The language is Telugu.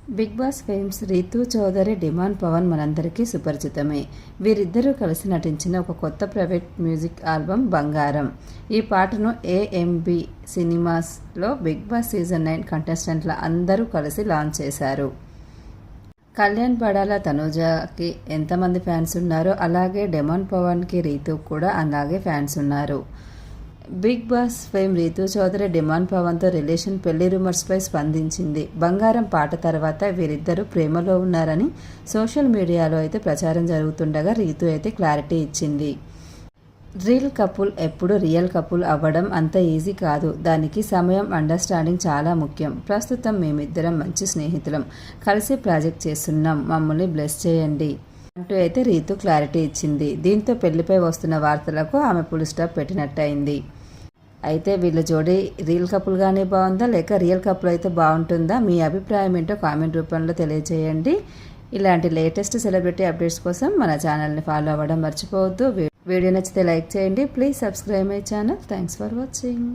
Big Boss fames Ritu Chowdary, demon Pavan మనందరికీ సుపరిచితమే. వీరిద్దరూ కలిసి నటించిన ఒక కొత్త ప్రైవేట్ మ్యూజిక్ ఆల్బమ్ బంగారం. ఈ పాటను ఏఎంబి సినిమాస్లో బిగ్ బాస్ సీజన్ 9 కంటెస్టెంట్ల అందరూ కలిసి లాంచ్ చేశారు. కళ్యాణ్ పడాల తనూజకి ఎంతమంది ఫ్యాన్స్ ఉన్నారో అలాగే డిమాండ్ పవన్కి రీతూ కూడా అలాగే ఫ్యాన్స్ ఉన్నారు. Bigg Boss fame Ritu Chowdary demon పవన్తో రిలేషన్ పెళ్లి రూమర్స్పై స్పందించింది. బంగారం పాట తర్వాత వీరిద్దరూ ప్రేమలో ఉన్నారని సోషల్ మీడియాలో అయితే ప్రచారం జరుగుతుండగా రీతూ అయితే క్లారిటీ ఇచ్చింది. రీల్ కపుల్ ఎప్పుడు రియల్ కపుల్ అవ్వడం అంత ఈజీ కాదు. దానికి సమయం, అండర్స్టాండింగ్ చాలా ముఖ్యం. ప్రస్తుతం మేమిద్దరం మంచి స్నేహితులం, కలిసి ప్రాజెక్ట్ చేస్తున్నాం, మమ్మల్ని బ్లెస్ చేయండి అంటూ అయితే రీతూ క్లారిటీ ఇచ్చింది. దీంతో పెళ్లిపై వస్తున్న వార్తలకు ఆమె ఫుల్ స్టాప్ పెట్టినట్టయింది. అయితే వీళ్ళ జోడీ రీల్ కపుల్గానే బాగుందా లేక రియల్ కపుల్ అయితే బాగుంటుందా? మీ అభిప్రాయం ఏంటో కామెంట్ రూపంలో తెలియజేయండి. ఇలాంటి లేటెస్ట్ సెలబ్రిటీ అప్డేట్స్ కోసం మన ఛానల్ని ఫాలో అవ్వడం మర్చిపోవద్దు. వీడియో నచ్చితే లైక్ చేయండి. Please subscribe my channel. Thanks for watching.